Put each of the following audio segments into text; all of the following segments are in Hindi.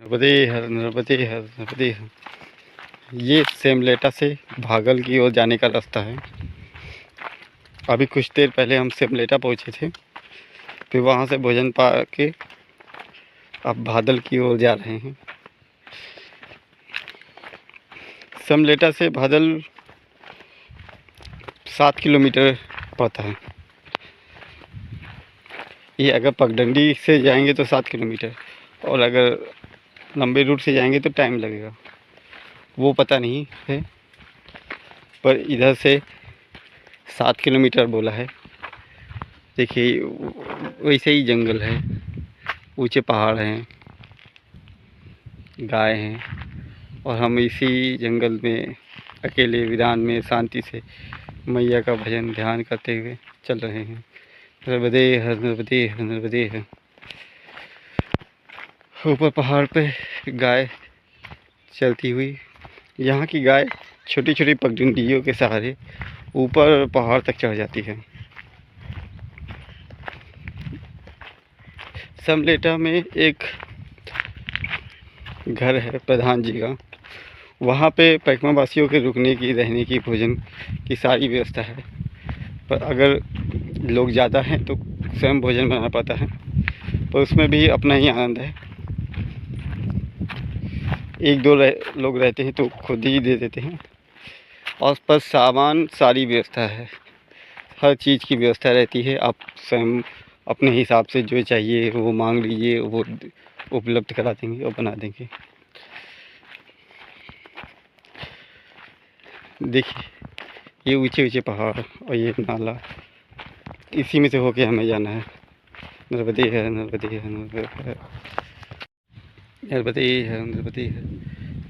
नर्मदे हर नर्मदे हर नर्मदे हर। ये सेमलेटा से भागल की ओर जाने का रास्ता है। अभी कुछ देर पहले हम सेमलेटा पहुँचे थे, फिर वहाँ से भोजन पा के अब भादल की ओर जा रहे हैं। सेमलेटा से भादल 7 किलोमीटर पड़ता है। ये अगर पगडंडी से जाएंगे तो 7 किलोमीटर, और अगर लंबे रूट से जाएंगे तो टाइम लगेगा, वो पता नहीं है, पर इधर से 7 किलोमीटर बोला है। देखिए वैसे ही जंगल है, ऊंचे पहाड़ हैं, गाय हैं, और हम इसी जंगल में अकेले वीरान में शांति से मैया का भजन ध्यान करते हुए चल रहे हैं। नर्मदे हर नर्मदे हर नर्मदे हर। ऊपर पहाड़ पे गाय चलती हुई, यहाँ की गाय छोटी छोटी पगडंडियों के सहारे ऊपर पहाड़ तक चढ़ जाती है। सेमलेटा में एक घर है प्रधान जी का, वहाँ पे पैकमा वासियों के रुकने की, रहने की, भोजन की सारी व्यवस्था है। पर अगर लोग ज़्यादा हैं तो स्वयं भोजन बनाना पड़ता है, पर उसमें भी अपना ही आनंद है। एक दो लोग रहते हैं तो खुद ही दे देते हैं, और पर सामान सारी व्यवस्था है, हर चीज़ की व्यवस्था रहती है। आप स्वयं अपने हिसाब से जो चाहिए वो मांग लीजिए, वो उपलब्ध करा देंगे और बना देंगे। देखिए ये ऊंचे ऊंचे पहाड़ और ये नाला, इसी में से होके हमें जाना है। नर्मदे है नर्मदे है नर्मदे है नर्मदे है नर्मदे है।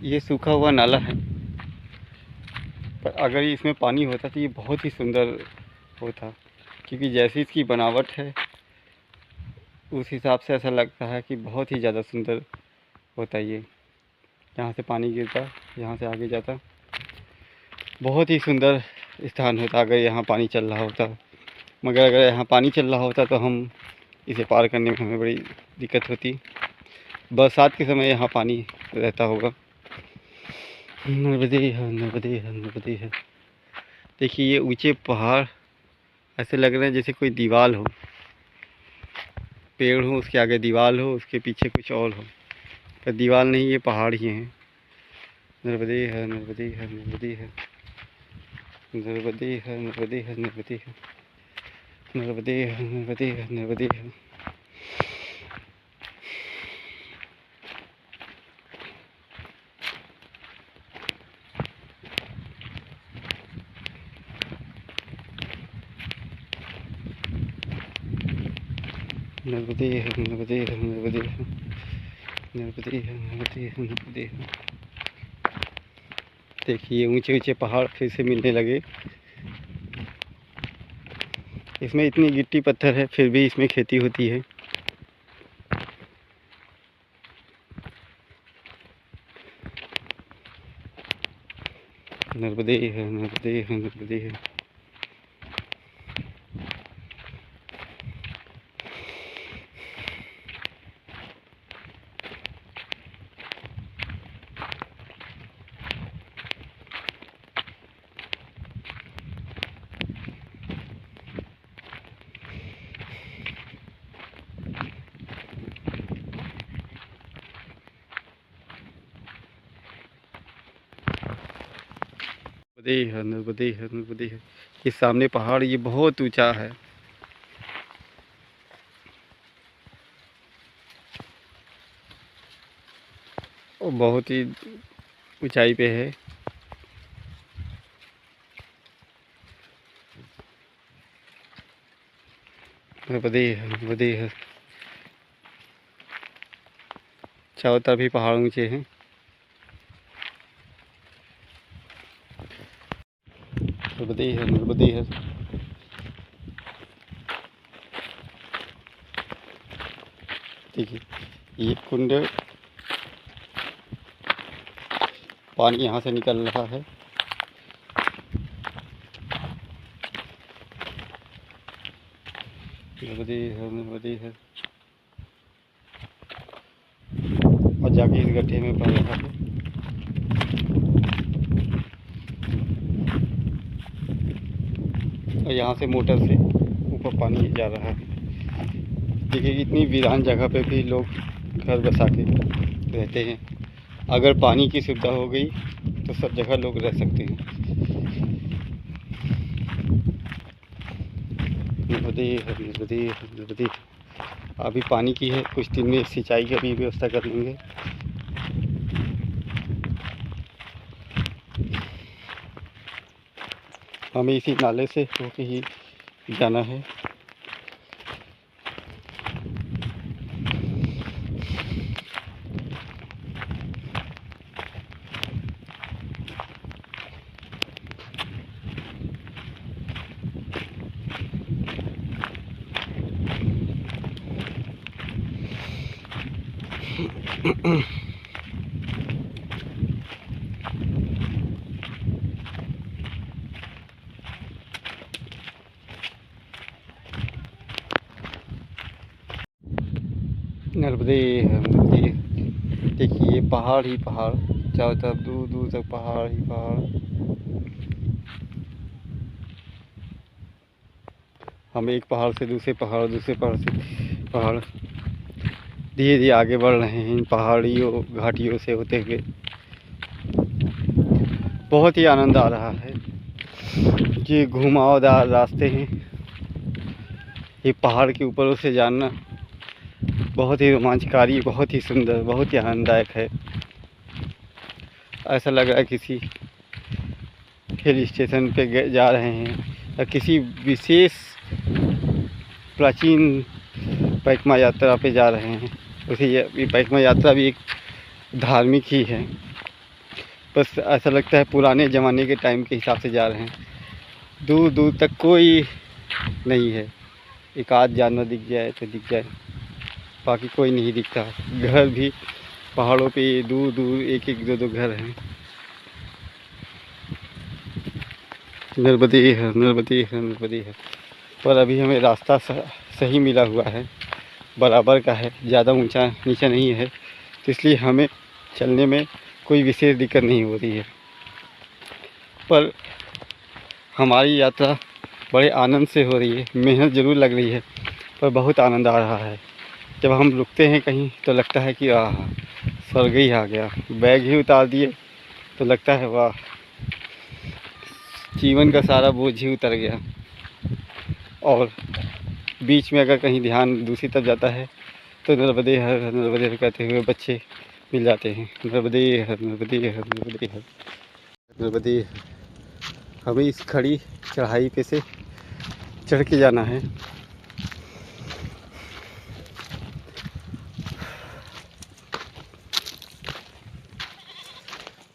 ये सूखा हुआ नाला है, पर अगर इसमें पानी होता तो ये बहुत ही सुंदर होता, क्योंकि जैसी इसकी बनावट है उस हिसाब से ऐसा लगता है कि बहुत ही ज़्यादा सुंदर होता ये। यहाँ से पानी गिरता, यहाँ से आगे जाता, बहुत ही सुंदर स्थान होता अगर यहाँ पानी चल रहा होता। मगर अगर यहाँ पानी चल रहा होता तो हम इसे पार करने में हमें बड़ी दिक्कत होती। बरसात के समय यहाँ पानी रहता होगा। नर्मदे है नर्मदे है नर्मदे है। देखिए ये ऊंचे पहाड़ ऐसे लग रहे हैं जैसे कोई दीवार हो, पेड़ हो, उसके आगे दीवार हो, उसके पीछे कुछ और हो, पर दीवार नहीं, ये पहाड़ ही हैं। नर्मदे है नर्मदे है नर्मदे है नर्मदे है नर्मदे है नर्मदे है नर्मदे है नर्मदे है नर्मदे है। नर्मदे है नर्मदे है नर्मदे है नर्मदे है नर्मदे है नर्मदे है। देखिए ऊंचे ऊंचे पहाड़ फिर से मिलने लगे। इसमें इतनी गिट्टी पत्थर है फिर भी इसमें खेती होती है। नर्मदे है नर्मदे है नर्मदे है। नर्मदे है नर्मदे है नर्मदे है। ये सामने पहाड़, ये बहुत ऊंचा है। और बहुत ही ऊंचाई पे है। नर्मदे है नर्मदे है। चारों तरफ भी पहाड़ ऊंचे हैं। नर्मदे है नर्मदे है। देखिए ये कुंड, पानी यहाँ से निकल रहा है। नर्मदे है नर्मदे है। और जाके इस गड्ढे में पड़ रहा है। और यहाँ से मोटर से ऊपर पानी जा रहा है। देखिए इतनी वीरान जगह पे भी लोग घर बसा के रहते हैं। अगर पानी की सुविधा हो गई तो सब जगह लोग रह सकते हैं। नदी अभी पानी की है, कुछ दिन में सिंचाई की भी व्यवस्था कर लेंगे। हमें इसी नाले से होके ही जाना है। नर्मदे नर्मदे, देखिए पहाड़ ही पहाड़, चारों तरफ दूर दूर तक पहाड़ ही पहाड़। हम एक पहाड़ से दूसरे पहाड़, दूसरे पहाड़ से पहाड़ धीरे धीरे आगे बढ़ रहे हैं इन पहाड़ियों घाटियों से होते हुए। बहुत ही आनंद आ रहा है। ये घुमावदार रास्ते हैं, ये पहाड़ के ऊपर से जाना बहुत ही रोमांचकारी, बहुत ही सुंदर, बहुत ही आनंददायक है। ऐसा लग रहा है किसी हिल स्टेशन पे जा रहे हैं या किसी विशेष प्राचीन परिक्रमा यात्रा पे जा रहे हैं। वैसे ये परिक्रमा यात्रा भी एक धार्मिक ही है, बस ऐसा लगता है पुराने ज़माने के टाइम के हिसाब से जा रहे हैं। दूर दूर तक कोई नहीं है, एक आध जानवर दिख जाए तो दिख जाए, बाकी कोई नहीं दिखता। घर भी पहाड़ों पे दूर दूर एक एक दो दो घर हैं। नर्मदे है नर्मदे है नर्मदे है। पर अभी हमें रास्ता सही मिला हुआ है, बराबर का है, ज़्यादा ऊंचा नीचा नहीं है, तो इसलिए हमें चलने में कोई विशेष दिक्कत नहीं हो रही है। पर हमारी यात्रा बड़े आनंद से हो रही है। मेहनत ज़रूर लग रही है पर बहुत आनंद आ रहा है। जब हम रुकते हैं कहीं तो लगता है कि स्वर्ग ही आ गया। बैग ही उतार दिए तो लगता है वाह, जीवन का सारा बोझ ही उतर गया। और बीच में अगर कहीं ध्यान दूसरी तरफ जाता है तो नर्मदे हर कहते हुए बच्चे मिल जाते हैं। नर्मदे हर नर्मदे हर नर्मदे हर नर्मदे। हमें इस खड़ी चढ़ाई पे से चढ़ के जाना है।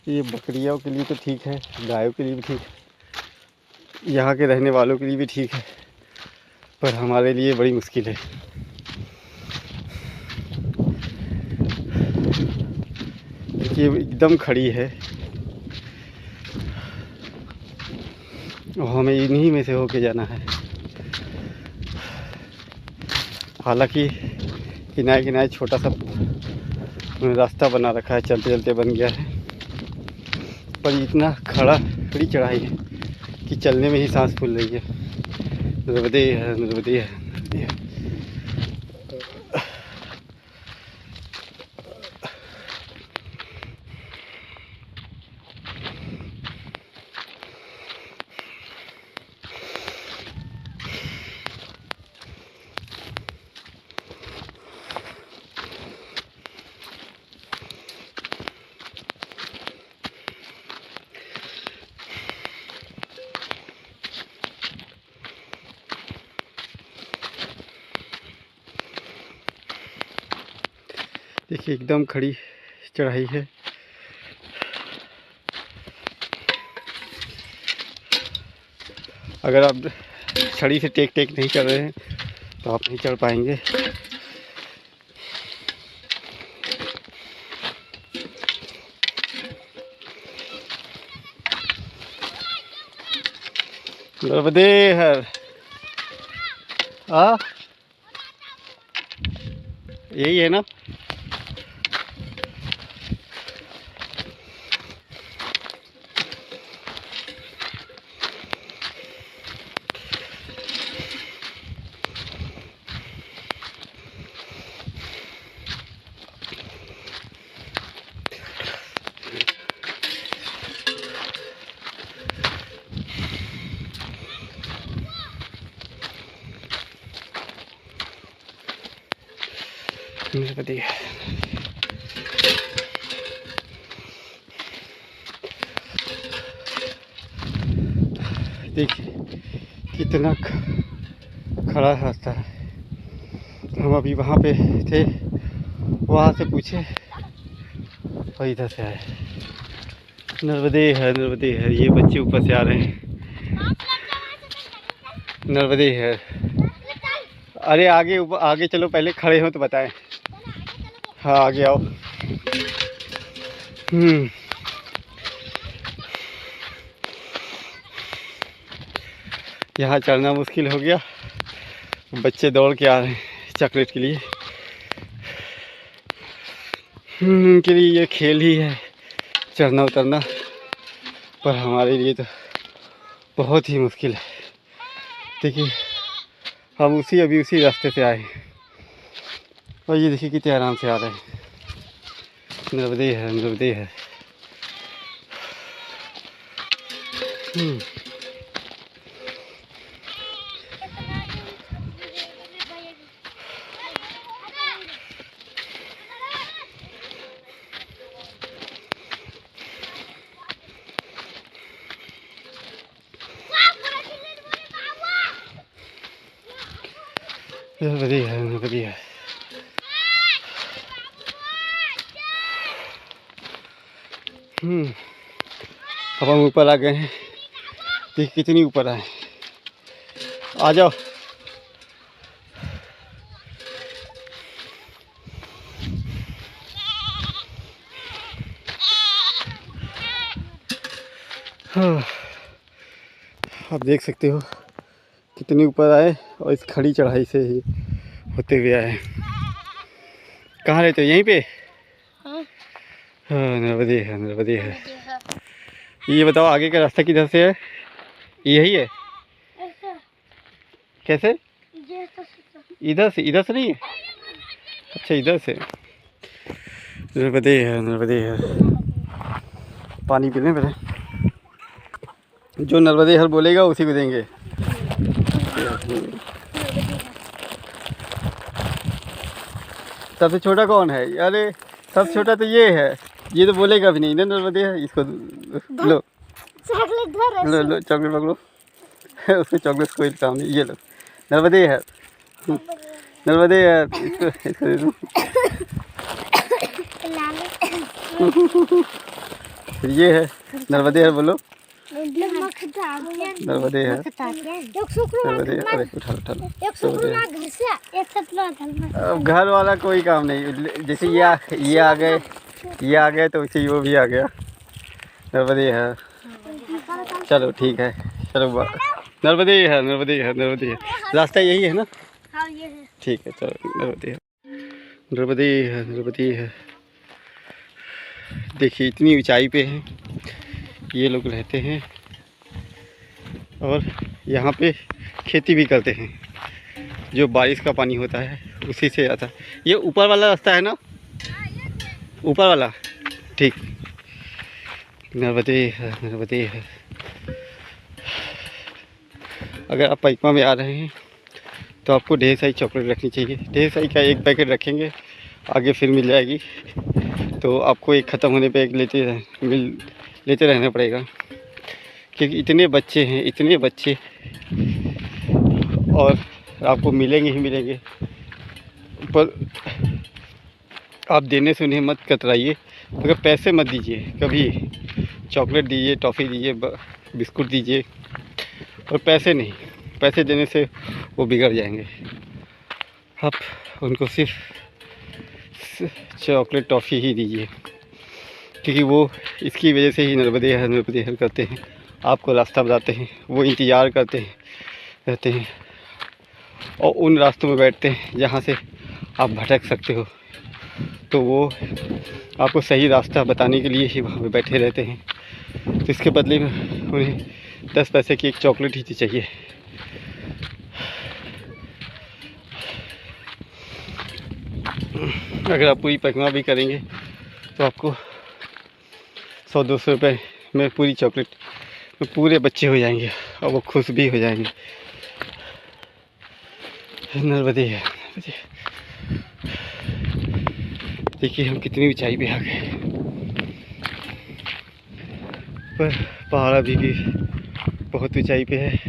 ये बकरियों के लिए तो ठीक है, गायों के लिए भी ठीक है, यहाँ के रहने वालों के लिए भी ठीक है, पर हमारे लिए बड़ी मुश्किल है। देखिए एकदम खड़ी है और हमें इन्हीं में से होके जाना है। हालांकि किनारे किनारे छोटा सा रास्ता बना रखा है, चलते चलते बन गया है, पर इतना खड़ी चढ़ाई है कि चलने में ही सांस फूल रही है। नर्मदे है नर्मदे है नर्मदे है। देखिए एकदम खड़ी चढ़ाई है। अगर आप छड़ी से टेक टेक नहीं कर रहे हैं तो आप नहीं चढ़ पाएंगे। नर्मदे हर यही है ना। नर्मदे। देखिए कितना खड़ा रास्ता है। हम अभी वहाँ पे थे, वहाँ से पूछे और इधर से आए। नर्मदे है, नर्मदे है। ये बच्चे ऊपर से आ रहे हैं। नर्मदे है। अरे आगे ऊपर आगे चलो, पहले खड़े हो तो बताएं। हाँ आगे आओ। यहाँ चढ़ना मुश्किल हो गया। बच्चे दौड़ के आ रहे हैं चॉकलेट के लिए। उनके लिए ये खेल ही है चढ़ना उतरना, पर हमारे लिए तो बहुत ही मुश्किल है। देखिए हम अभी उसी रास्ते से आए और ये देखिए कितने आराम से आ रहे हैं। नर्मदे है, नर्मदे है। नर्मदे है, नर्मदे है। अब हम ऊपर आ गए हैं। देखिए कितनी ऊपर आए। आ जाओ। आप देख सकते हो कितनी ऊपर आए और इस खड़ी चढ़ाई से ही होते हुए आए। कहाँ रहते हो? यहीं पे? हाँ, नर्मदे है, नर्मदे है। ये बताओ आगे का रास्ता किधर से है? यही है? कैसे? इधर से? इधर से नहीं है? अच्छा इधर से। नर्मदे है, नर्मदे है। पानी पी लें पहले। जो नर्मदे हर बोलेगा उसी को देंगे। सबसे छोटा कौन है? अरे सबसे छोटा तो ये है। ये तो बोलेगा भी नहीं ना नर्मदे है। इसको लो लो लो, चॉकलेट पकड़ो। उसको चॉकलेट कोई काम नहीं। ये लो नर्मदे है, नर्मदे है। इसको दे दो। ये है नर्मदे है, बोलो नर्मदे है, नर्मदे है। अरे उठा उठा लो। अब घर वाला कोई काम नहीं। जैसे ये आ गए, ये आ गए तो वैसे वो भी आ गया। नर्मदे है। चलो ठीक है, चलो नर्मदे है, नर्मदे है, नर्मदे है। रास्ता यही है ना? हाँ ये है। ठीक है चलो, नर्मदे है, नर्मदे है, नर्मदे है। देखिए इतनी ऊंचाई पे है ये लोग रहते हैं और यहाँ पे खेती भी करते हैं। जो बारिश का पानी होता है उसी से आता है। ये ऊपर वाला रास्ता है ना? ऊपर वाला, ठीक। नर्मदे है, नर्मदे है। अगर आप पैकमा में आ रहे हैं तो आपको ढेर सारी चॉकलेट रखनी चाहिए। ढेर सारी का एक पैकेट रखेंगे, आगे फिर मिल जाएगी। तो आपको एक ख़त्म होने पे एक लेते रहना पड़ेगा, क्योंकि इतने बच्चे हैं, इतने बच्चे, और आपको मिलेंगे ही मिलेंगे। पर आप देने से उन्हें मत कतराइए। मगर पैसे मत दीजिए कभी। चॉकलेट दीजिए, टॉफ़ी दीजिए, बिस्कुट दीजिए, और पैसे नहीं। पैसे देने से वो बिगड़ जाएंगे। आप उनको सिर्फ चॉकलेट टॉफ़ी ही दीजिए, क्योंकि वो इसकी वजह से ही नर्मदे हर, नर्मदे हर करते हैं। आपको रास्ता बताते हैं, वो इंतज़ार करते हैं, रहते हैं, और उन रास्तों में बैठते हैं जहाँ से आप भटक सकते हो। तो वो आपको सही रास्ता बताने के लिए ही वहाँ पे बैठे रहते हैं। तो इसके बदले में उन्हें 10 पैसे की एक चॉकलेट ही चाहिए। अगर आप पूरी पैकमा भी करेंगे तो आपको 100-200 रुपये में पूरी चॉकलेट में पूरे बच्चे हो जाएंगे और वो खुश भी हो जाएंगे। नर्मदे है, नर्मदे। देखिए हम कितनी ऊंचाई पे आ गए, पर पहाड़ अभी भी बहुत ऊंचाई पे है।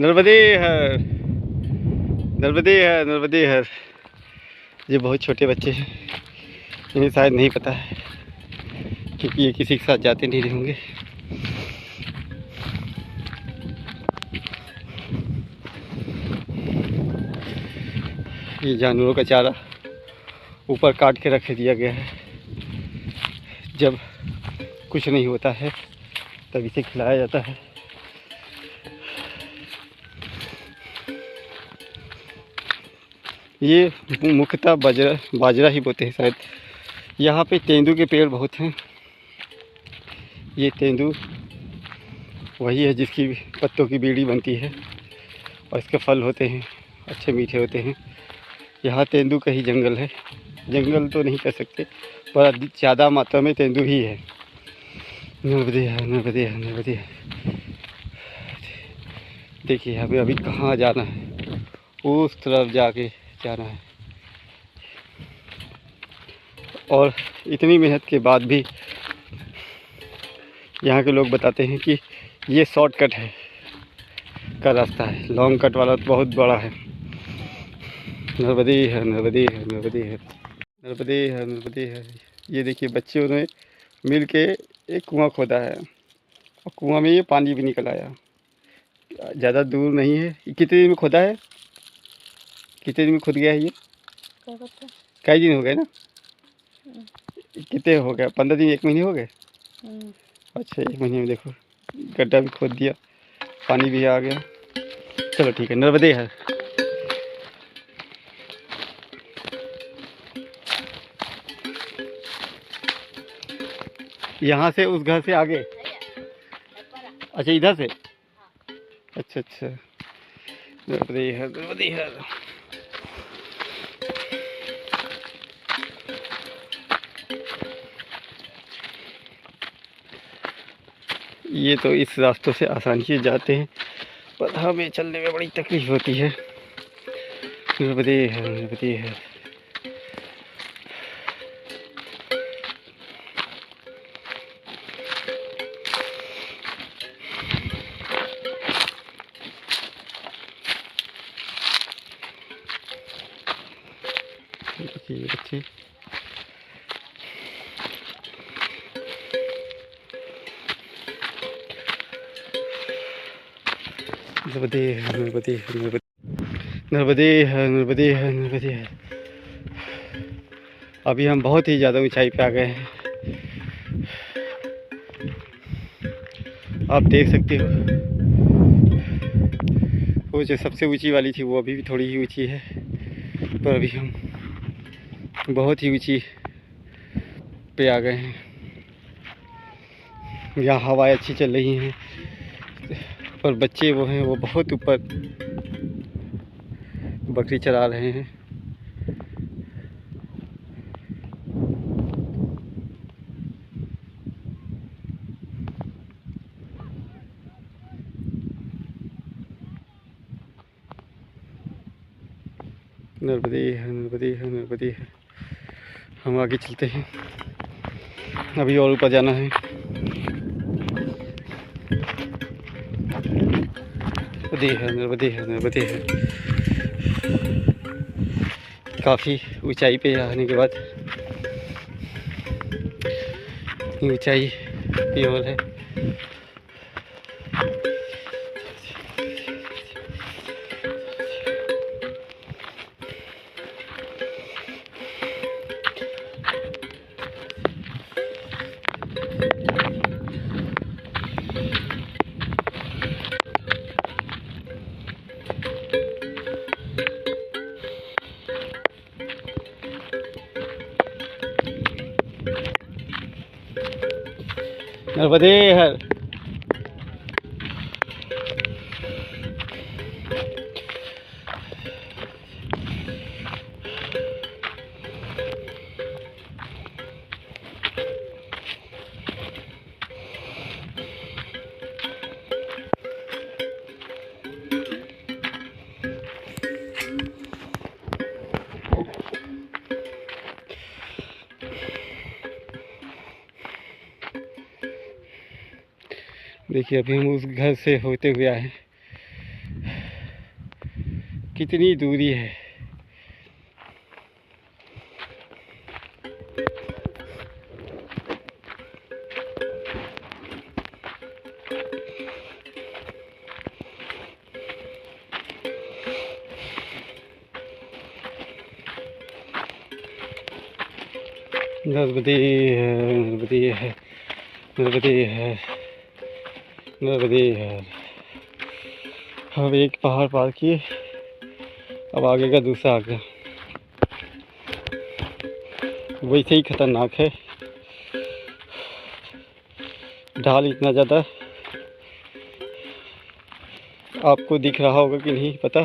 नर्मदे हर, नर्मदे हर, नर्मदे हर। ये बहुत छोटे बच्चे हैं, इन्हें शायद नहीं पता है क्योंकि ये किसी के साथ जाते नहीं होंगे। ये जानवरों का चारा ऊपर काट के रख दिया गया है, जब कुछ नहीं होता है तब इसे खिलाया जाता है। ये मुख्यतः बाजरा ही बोते हैं शायद। यहाँ पे तेंदू के पेड़ बहुत हैं। ये तेंदू वही है जिसकी पत्तों की बीड़ी बनती है और इसके फल होते हैं, अच्छे मीठे होते हैं। यहाँ तेंदू का ही जंगल है, जंगल तो नहीं कह सकते पर ज़्यादा मात्रा में तेंदू ही है। नर्मदे है, नर्मदे है, नर्मदे है। देखिए हमें अभी कहाँ जाना है, उस तरफ जाके जाना है। और इतनी मेहनत के बाद भी यहाँ के लोग बताते हैं कि ये शॉर्टकट है का रास्ता है, लॉन्ग कट वाला तो बहुत बड़ा है। नर्मदे है, नर्मदे है, नर्मदे है, नर्मदे है, नर्मदे है। ये देखिए बच्चों ने मिल के एक कुआं खोदा है और कुआं में ये पानी भी निकल आया। ज़्यादा दूर नहीं है। ये कितने दिन में खोदा है, कितने दिन में खुद गया है ये? कई दिन हो गए ना? कितने हो गए? 15 दिन, 1 महीने हो गए? अच्छा 1 महीने में देखो गड्ढा भी खोद दिया, पानी भी आ गया। चलो ठीक है, नर्मदे है। यहाँ से उस घर से आगे? अच्छा इधर से? अच्छा अच्छा, नर्मदे है, नर्मदे है। ये तो इस रास्तों से आसानी से जाते हैं पर हमें चलने में बड़ी तकलीफ होती है। नर्मदे है, नर्मदे है। देखिए बच्चे नर्मदे है, नर्मदे है, नर्मदे है, नर्मदे है, नर्मदे है। अभी हम बहुत ही ज़्यादा ऊंचाई पे आ गए हैं, आप देख सकते हो। वो जो सबसे ऊंची वाली थी वो अभी भी थोड़ी ही ऊंची है, पर अभी हम बहुत ही ऊंची पे आ गए हैं। यहाँ हवाएं अच्छी चल रही हैं पर बच्चे वो हैं वो बहुत ऊपर बकरी चरा रहे हैं। नर्मदे है, नर्मदे है, नर्मदे है। हम आगे चलते हैं, अभी और ऊपर जाना है। नर्मदे है, नर्मदे है, नर्मदे है। काफ़ी ऊंचाई पे आने के बाद ऊंचाई की ओर है। नर्मदे हर। देखिए अभी हम उस घर से होते हुए आए, कितनी दूरी है। नर्मदे है, नर्मदे है, नर्मदे है, नर्मदे है। अब एक पहाड़ पार किए, अब आगे का दूसरा आ गया। वैसे ही खतरनाक है, ढाल इतना ज़्यादा, आपको दिख रहा होगा कि नहीं पता,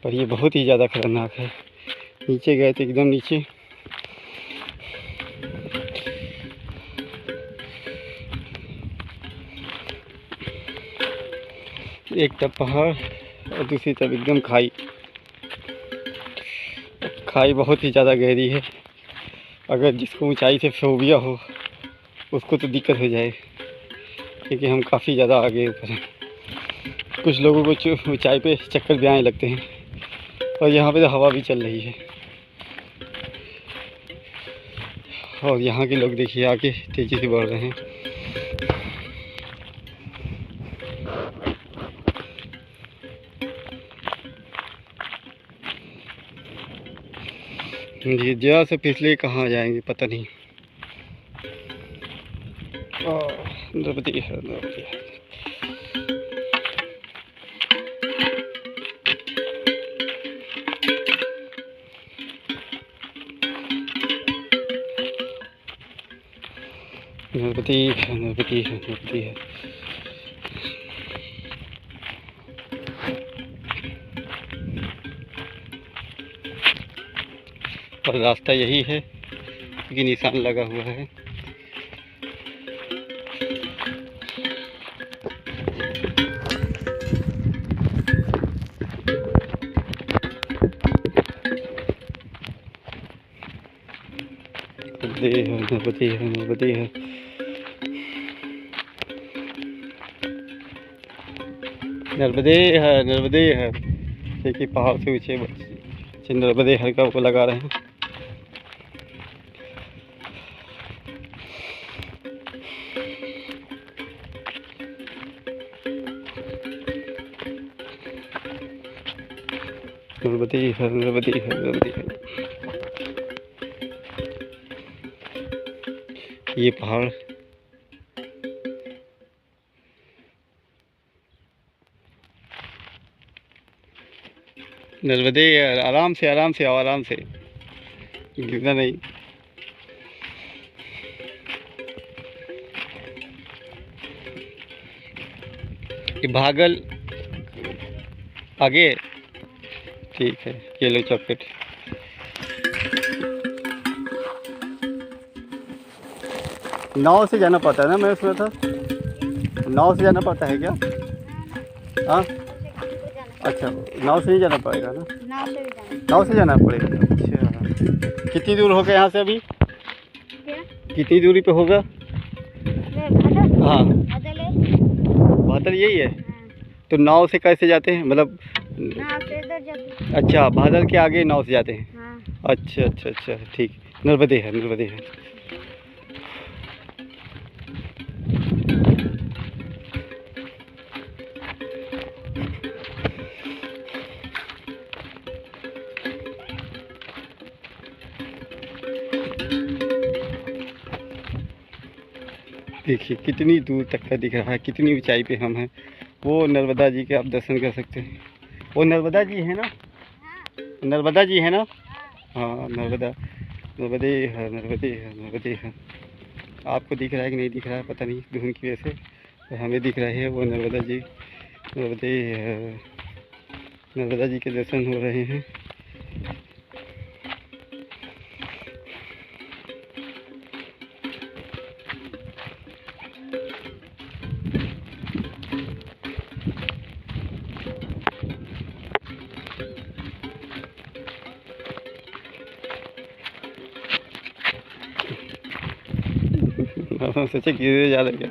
पर ये बहुत ही ज़्यादा खतरनाक है। नीचे गए थे एकदम नीचे। एक तरफ पहाड़ और दूसरी तरफ एकदम खाई। खाई बहुत ही ज़्यादा गहरी है, अगर जिसको ऊंचाई से फोबिया हो उसको तो दिक्कत हो जाए, क्योंकि हम काफ़ी ज़्यादा आगे ऊपर हैं। कुछ लोगों को ऊंचाई पे चक्कर भी आने लगते हैं, और यहाँ पे तो हवा भी चल रही है। और यहाँ के लोग देखिए आगे तेज़ी से बढ़ रहे हैं। जी जरा से पिछले कहाँ जाएंगे पता नहीं। नर्मदे है, नर्मदे है। नर्मदे है, नर्मदे है, नर्मदे है। और रास्ता यही है क्योंकि निशान लगा हुआ है। नर्मदे है, नर्मदे है, नर्मदे है। नर्मदे है, नर्मदे है। देखिए पहाड़ से ऊंचे बच्चे नर्मदे हर का वो लगा रहे हैं। नर्मदे है, नर्मदे है, नर्मदे है। ये पहाड़ नर्मदे, आराम से आराम से आओ, आराम से, गिरना नहीं। ये भागल आगे, ठीक है, ये लो चॉकलेट। नाव से जाना पड़ता है ना, मैंने सुना था नाव से जाना पड़ता है क्या? हाँ अच्छा, नाव से नहीं जाना पड़ेगा ना? नाव से जाना पड़ेगा। अच्छा, कितनी दूर होगा यहाँ से अभी? कितनी दूरी पे होगा? हाँ बादल यही है। तो नाव से कैसे जाते हैं, मतलब नाव से इधर जाते हैं। अच्छा, बादल के आगे नाव से जाते हैं। हाँ। अच्छा अच्छा अच्छा, ठीक। नर्मदे है, नर्मदे है। देखिए कितनी दूर तक का दिख रहा है, कितनी ऊंचाई पे हम हैं। वो नर्मदा जी के आप दर्शन कर सकते हैं। वो नर्मदा जी है ना? नर्मदा जी है ना? हाँ नर्मदा, नर्मदे है, नर्मदे है, नर्मदे है। आपको दिख रहा है कि नहीं दिख रहा है पता नहीं, धुंध की वजह से, तो हमें दिख रहा है वो नर्मदा जी। नर्मदे है, नर्मदा जी के दर्शन हो रहे हैं। सोचे गिरे जा रहे क्या?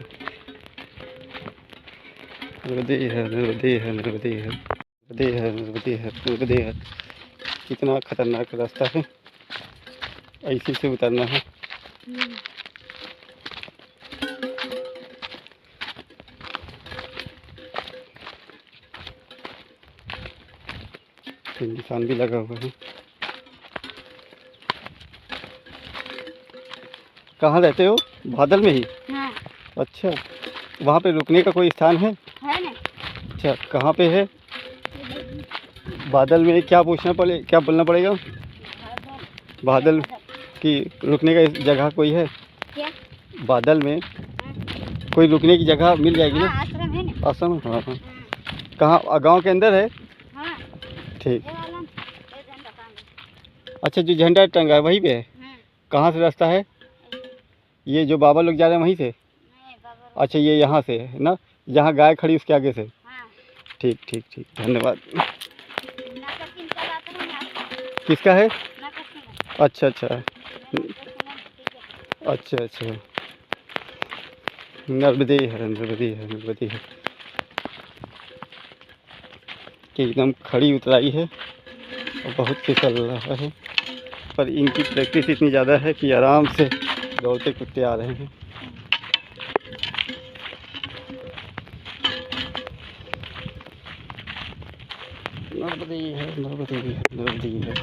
नर्मदे है, नर्मदे है, नर्मदे है, नर्मदे है, नर्मदे है, नर्मदे है। कितना खतरनाक रास्ता है, ऐसे से उतरना है। तो निशान भी लगा हुआ है। कहाँ रहते हो? बादल में ही? हाँ। अच्छा, वहाँ पे रुकने का कोई स्थान है? ना। अच्छा, कहाँ पे है? बादल में क्या क्या बोलना पड़ेगा? बादल की रुकने का जगह कोई है? क्या? बादल में कोई रुकने की जगह मिल जाएगी ना? आश्रम है ना। आश्रम है? हाँ हाँ। कहाँ, गांव के अंदर है? हाँ। ठीक। अच्छा, जो झंडा टंगा है वहीं पे है? कहाँ से रास्ता है? ये जो बाबा लोग जा रहे हैं वहीं से? अच्छा, ये यहाँ से है ना, जहाँ गाय खड़ी उसके आगे से? ठीक ठीक ठीक, धन्यवाद। किसका है? अच्छा अच्छा अच्छा अच्छा। नर्मदे है, नर्मदे है, नर्मदे है। कि एकदम खड़ी उतराई है और बहुत फिसल रहा है, पर इनकी प्रैक्टिस इतनी ज़्यादा है कि आराम से दौड़ते कूदते आ रहे हैं। नर्मदे है, नर्मदे है, नर्मदे है।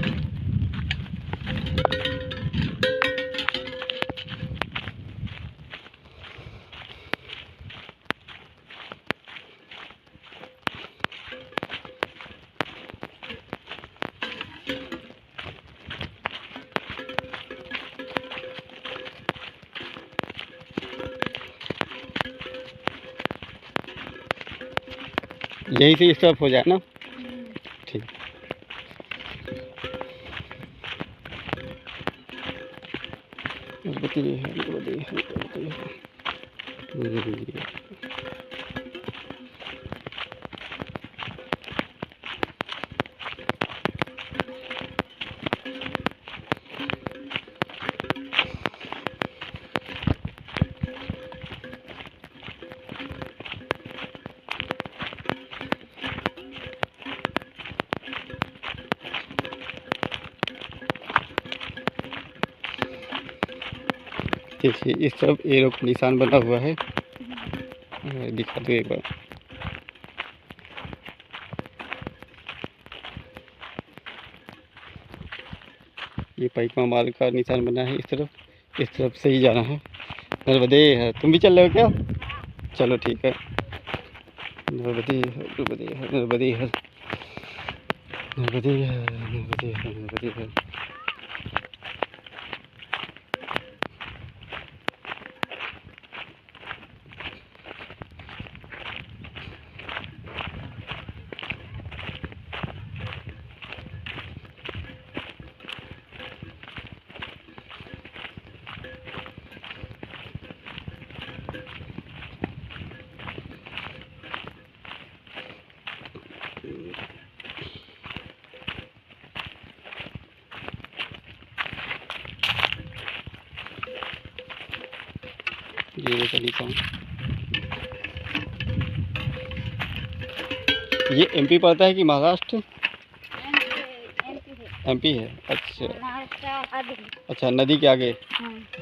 यहीं से स्टॉप हो जाए ना? ठीक। नर्मदे है, नर्मदे है, नर्मदे है, नर्मदे है। देखिए, इस तरफ एरो का निशान बना हुआ है, दिखा दो एक बार। ये पाइका माल का निशान बना है इस तरफ से ही जाना है। नर्मदे है। तुम भी चल रहे हो क्या? चलो ठीक है। नर्मदे है, नर्मदे है, नर्मदे है, नर्मदे है, नर्मदे है, नर्मदे है। ये का निशान। ये एमपी पड़ता है कि महाराष्ट्र? एमपी है। अच्छा अच्छा, नदी के आगे।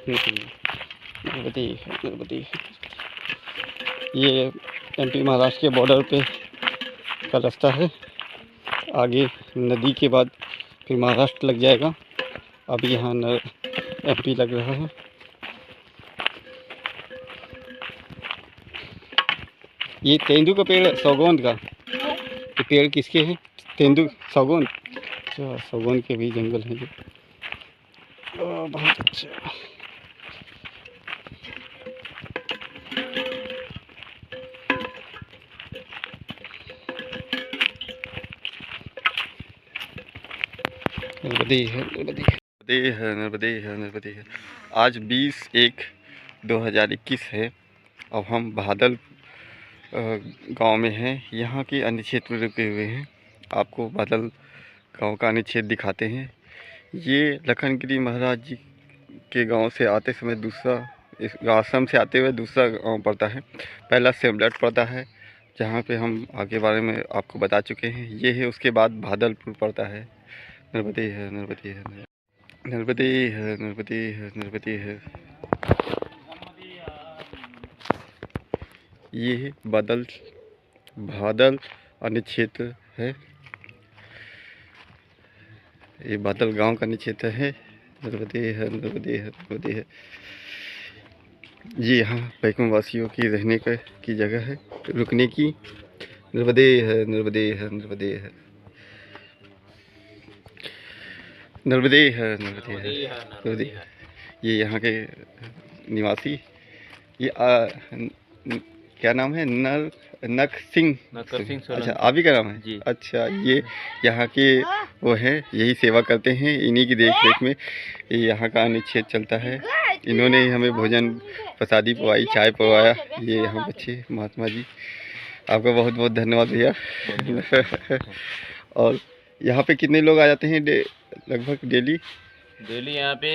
नर्मदे है, नर्मदे है। ये एमपी महाराष्ट्र के बॉर्डर पे का रास्ता है। आगे नदी के बाद फिर महाराष्ट्र लग जाएगा। अभी यहाँ एमपी लग रहा है। ये तेंदू का पेड़ है, सागौन का? ये पेड़ किसके हैं? तेंदू, सागौन? अच्छा, सागौन के भी जंगल हैं ये। बहुत अच्छा। नर्मदे है, नर्मदे है, नर्मदे है, नर्मदे है, नर्मदे है। आज 20/1/2021 है। अब हम बादल गांव में हैं। यहाँ के अन्य क्षेत्र रुके हुए हैं। आपको बादल गांव का अन्य क्षेत्र दिखाते हैं। ये लखनगिरी महाराज जी के गांव से आते समय दूसरा, इस आश्रम से आते हुए दूसरा गांव पड़ता है। पहला सेमलट पड़ता है, जहाँ पे हम आगे बारे में आपको बता चुके हैं। ये है, उसके बाद भादलपुर पड़ता है। नर्मदे है, नर्मदे है, नर्मदे है, नर्मदे है, नर्मदे है। ये है बादल अन्य क्षेत्र है। ये बादल गांव का अन्य क्षेत्र है। नर्मदे है, नर्मदे है, नर्मदे है। ये यहाँ बैकुंठ वासियों की रहने की जगह है, रुकने की। नर्मदे है, नर्मदे है, नर्मदे है, नर्मदे है, नर्मदे है, नर्मदे। ये यहाँ के निवासी, ये क्या नाम है? नक सिंह सोलंकी। अच्छा, आप ही का नाम है जी। अच्छा, ये यहाँ के वो है, यही सेवा करते हैं। इन्हीं की देख रेख में यहाँ का अनुच्छेद चलता है। इन्होंने ही हमें भोजन प्रसादी पवाई, चाय पवाया। ये यहाँ बच्चे महात्मा जी, आपका बहुत बहुत धन्यवाद भैया। और यहाँ पे कितने लोग आ जाते हैं लगभग डेली? डेली यहाँ पे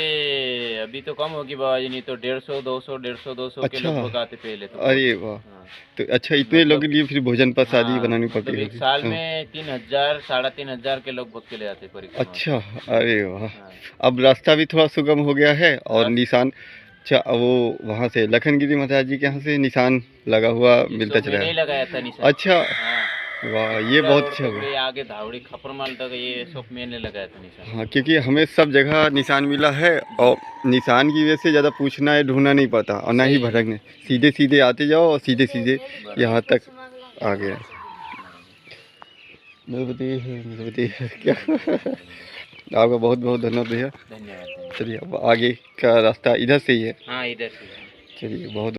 अभी तो कम होगी बाबा जी, नहीं तो 150 200 के अच्छा। लगभग आते पहले तो। अरे वाह। हाँ। तो अच्छा, इतने लोगों के लिए फिर भोजन प्रसादी हाँ, बनानी मतलब पड़ती एक होगी। साल हाँ। में 3000 3,500 के लगभग के ले आते परिक्रमा। अच्छा, अरे वाह। हाँ। अब रास्ता भी थोड़ा सुगम हो गया है और रास्ता- निशान, अच्छा, वो वहाँ से लखनगिरी महाराज जी के यहाँ से निशान लगा हुआ मिलता चला नहीं है। लगाया था निशान। अच्छा, हाँ। वाह, ये बहुत और अच्छा हुआ। पकड़े आगे धावड़ी खपरमाल तक ये सब मैंने लगाया था निशान। हाँ, क्योंकि हमें सब जगह निशान मिला है और निशान की वजह से ज़्यादा पूछना है, ढूंढना नहीं पड़ता और ना ही सही है। भटकने, सीधे सीधे आते जाओ और सीधे सीधे यहाँ तक आ गया। नर्मदे है क्या। आपका बहुत बहुत धन्यवाद भैया। धन्यवाद। चलिए, अब आगे का रास्ता इधर से ही है। हाँ, इधर से। चलिए, बहुत